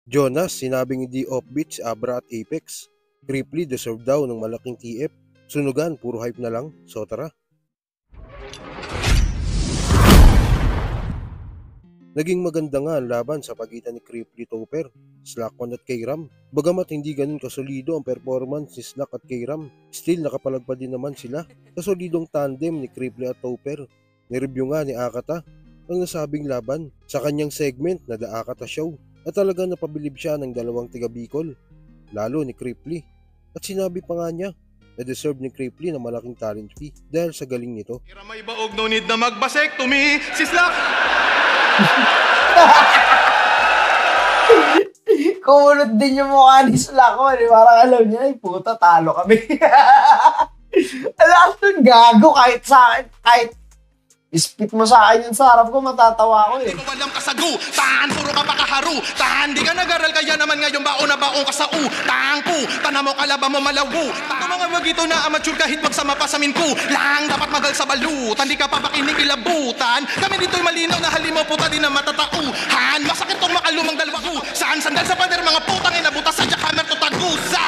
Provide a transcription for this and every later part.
Jonas, sinabing hindi offbeat si Abra at Apex. Cripply deserve daw ng malaking TF. Sunugan, puro hype na lang. So tara. Naging maganda nga ang laban sa pagitan ni Cripply Topper, Slack1 at K-Ram. Bagamat hindi ganun kasolido ang performance ni Slack at K-Ram, still nakapalagpad din naman sila sa solidong tandem ni Cripply at Topper. Nireview nga ni Akata ang nasabing laban sa kanyang segment na The Akata Show at talagang napabilib siya ng dalawang tiga Bicol, lalo ni Cripply. At sinabi pa nga niya na deserve ni Cripply ng malaking talent fee dahil sa galing nito. May baog, no need na magbasectomy si Slack! Kumunod din yung mukha ni Slack ko. Parang alam niya, ay puta, talo kami. Alam nun, gago, kahit sa akin, kahit ispit mo sa akin yung sa harap ko, matatawa ko eh. Hindi ko walang kasagu, tahan, puro ka pakaharu, tahan, di ka nag-aral, kaya naman ngayon baon na baon ka sa tahan po, tanam mo kalaba mo malawu, tahan mga magito na amateur kahit magsama pa sa minku, lang dapat magal sa balutan, di ka papakinig ilabutan, kami dito'y malinaw na halimo puta di na matatauhan, masakit tong makalumang dalawa ko, saan sandal sa pader mga putang inabutas sa jackhammer to tagusa.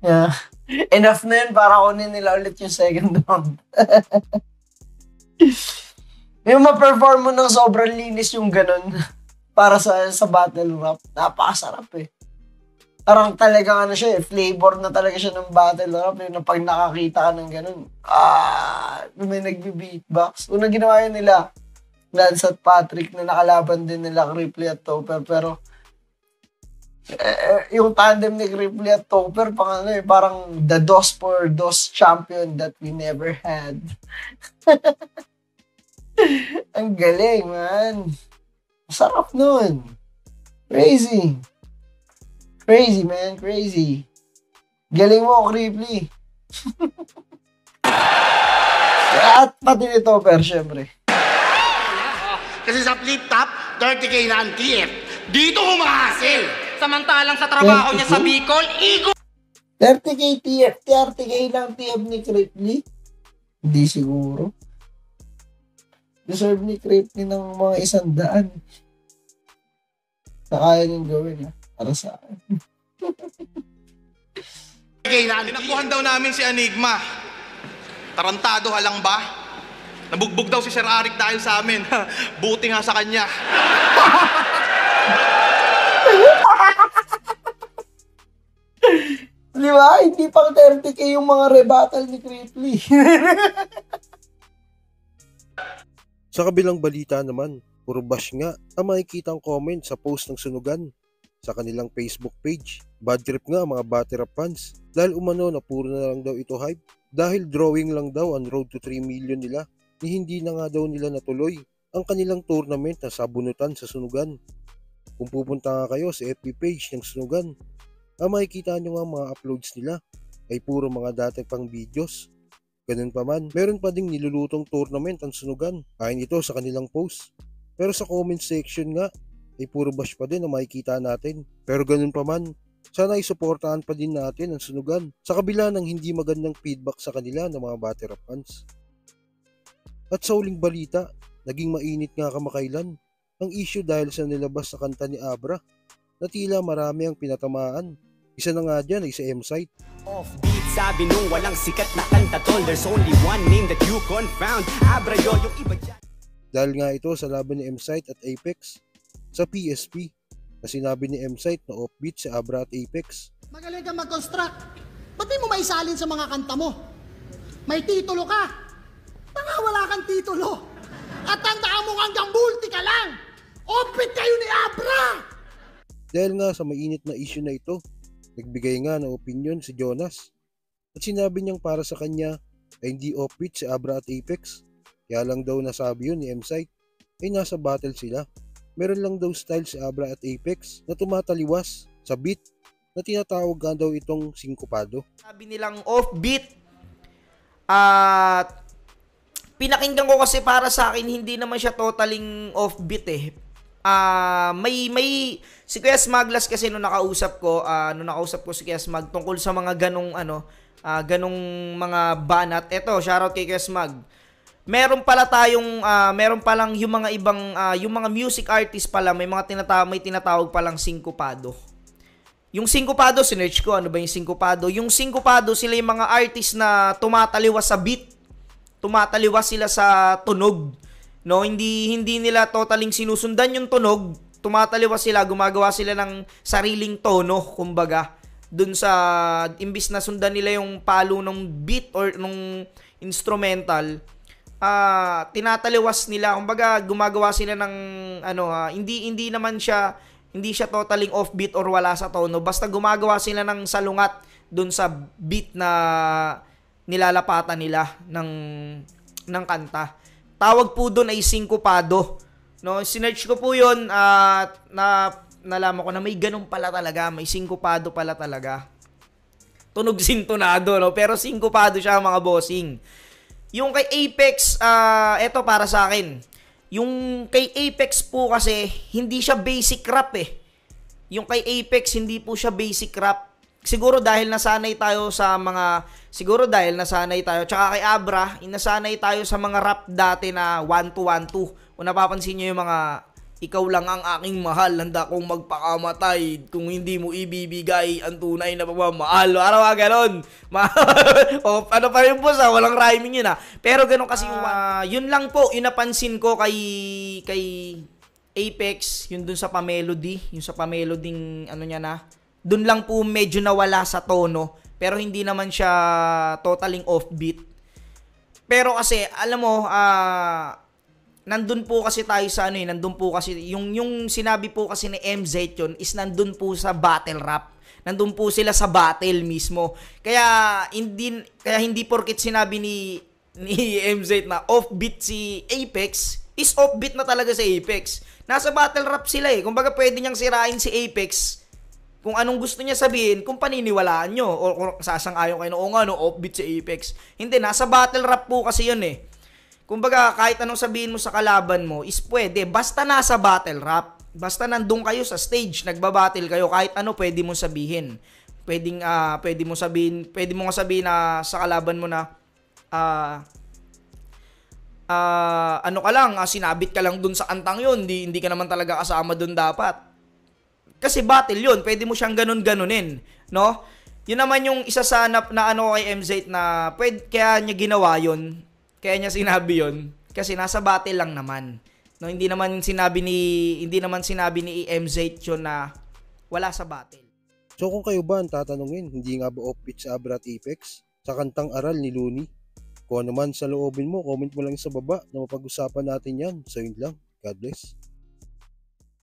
Yeah. Enough na yun para kunin nila ulit yung second round. Yung ma-perform mo ng sobrang linis yung ganun para sa battle rap, napakasarap eh. Parang talagang ano siya eh, flavor na talaga siya ng battle rap. Yung pag nakakita ka ng ganun, may nagbi-beatbox. Unang ginawa yun nila, Lance at Patrick, na nakalaban din nila Cripply at Topper, pero yung tandem ni Cripply at Topper parang the DOS for DOS champion that we never had. Ang galing, man. Sarap nun. Crazy, man. Crazy. Galing mo, Cripply. At pati ni Topper, syempre. Kasi sa flip top, 30K na ang TF. Dito humahasil. Samantalang sa trabaho niya sa Bicol, 30K TF, 30K lang TF ni Cripply? Hindi siguro. Deserve ni Cripply ng mga 100. Na kaya niyong gawin, ha? Para sa akin. Tinakbuhan daw namin si Enigma. Tarantado halang ba? Nabugbog daw si Sir Arik dahil sa amin. Buti nga sa kanya. Di ba? Hindi pang 30K yung mga rebuttal ni Cripply. Sa kabilang balita naman, puro bash nga ang makikitang comment sa post ng Sunugan sa kanilang Facebook page. Bad trip nga mga battle rap fans dahil umano na puro na lang daw ito hype dahil drawing lang daw ang road to 3 million nila ni hindi na nga daw nila natuloy ang kanilang tournament na sabunutan sa Sunugan. Kung pupunta nga kayo sa FB page ng Sunugan, ang makikita nyo nga mga uploads nila ay puro mga dati pang videos. Ganun pa man, meron pa ding nilulutong tournament ang Sunugan ayon ito sa kanilang post. Pero sa comment section nga ay puro bash pa din ang makikita natin. Pero ganun pa man, sana isuportahan pa din natin ang Sunugan sa kabila ng hindi magandang feedback sa kanila ng mga battle rap fans. At sa uling balita, naging mainit nga kamakailan ang issue dahil sa nilabas na kanta ni Abra na tila marami ang pinatamaan. Isa na nga dyan ay sa M-Site. Offbeat, sabi nung walang sikat na kanta tol, there's only one name that you confound, Abra yo, yung iba dyan. Dahil nga ito sa laban ni M-Site at Apex sa PSP na sinabi ni M-Site na offbeat si Abra at Apex. Magaling ka mag-construct. Ba't di mo maisalin sa mga kanta mo? May titulo ka. Tanga wala kang titulo. At tandaan mo hanggang multi ka lang. Offbeat kayo ni Abra! Dahil nga sa mainit na issue na ito, nagbigay nga ng opinion si Jonas at sinabi niyang para sa kanya ay hindi offbeat si Abra at Apex. Kaya lang daw nasabi yun ni M-Site ay nasa battle sila. Meron lang daw style si Abra at Apex na tumataliwas sa beat na tinatawag nga daw itong sinkopado. Sabi nilang offbeat at pinakinggan ko kasi para sa akin hindi naman siya totaling offbeat eh. May si Kuya Smaglas kasi nung nakausap ko si Kuya Smag tungkol sa mga ganong ganong mga banat. Eto, shoutout kay Kesmag. Meron palang yung mga ibang yung mga music artist pala may tinatawag palang sinkopado. Yung sinkopado, sinearch ko ano ba yung sinkopado? Yung sinkopado sila yung mga artist na tumataliwas sa beat. Tumataliwas sila sa tunog. No, hindi nila totaling sinusundan yung tunog. Tumataliwas sila, gumagawa sila ng sariling tono, kumbaga. Dun sa imbis na sundan nila yung palo ng beat or nung instrumental, tinataliwas nila, kumbaga gumagawa sila ng hindi siya totaling offbeat or wala sa tono, basta gumagawa sila ng salungat dun sa beat na nilalapatan nila ng kanta. Tawag po dun ay sinkopado. No, sinearch ko po 'yon at nalaman ko na may ganun pala talaga, may sinkopado pala talaga. Tunog sintonado, no, pero sinkopado siya mga bossing. Yung kay Apex, eto para sa akin. Yung kay Apex po kasi, hindi siya basic rap eh. Yung kay Apex, hindi po siya basic rap. Siguro dahil nasanay tayo, tsaka kay Abra, nasanay tayo sa mga rap dati na 1-2-1-2. Kung napapansin nyo yung mga, ikaw lang ang aking mahal, handa kong magpakamatay kung hindi mo ibibigay ang tunay na pagmamahal. Araw ganon. O ano pa rin po walang rhyming yun Pero ganon kasi yun lang po, yung napansin ko kay Apex, yun dun sa pa-melody, yung sa pa-meloding dun lang po medyo nawala sa tono, pero hindi naman siya totaling offbeat. Pero kasi, alam mo, nandun po kasi tayo sa nandun po kasi, yung sinabi po kasi ni MZ yun is nandun po sa battle rap. Nandun po sila sa battle mismo. Kaya hindi porket sinabi ni MZ na offbeat si Apex, is offbeat na talaga si Apex. Nasa battle rap sila eh. Kumbaga pwede niyang sirain si Apex kung anong gusto niya sabihin, kung paniniwalaan nyo, o sasang-ayon kayo na, offbeat si Apex. Hindi, nasa battle rap po kasi yun eh. Kumbaga, kahit anong sabihin mo sa kalaban mo, is pwede, basta nasa battle rap. Basta nandun kayo sa stage, nagbabattle kayo, kahit ano pwede mong sabihin. Pwede mo nga sabihin na sa kalaban mo na, sinabit ka lang dun sa kantang yun, hindi ka naman talaga kasama dun dapat. Kasi battle yun, pwede mo siyang ganun-ganunin, no? Yun naman yung isa sa na kay MZ na kaya niya ginawa yun, kaya niya sinabi yun, kasi nasa battle lang naman. No, hindi naman sinabi ni MZ yun na wala sa battle. So kung kayo ba ang tatanungin, hindi nga ba offbeat sa Abra at Apex sa kantang Aral ni Looney? Kung ano man sa loobin mo, comment mo lang sa baba na mapag-usapan natin yan. So yun lang. God bless.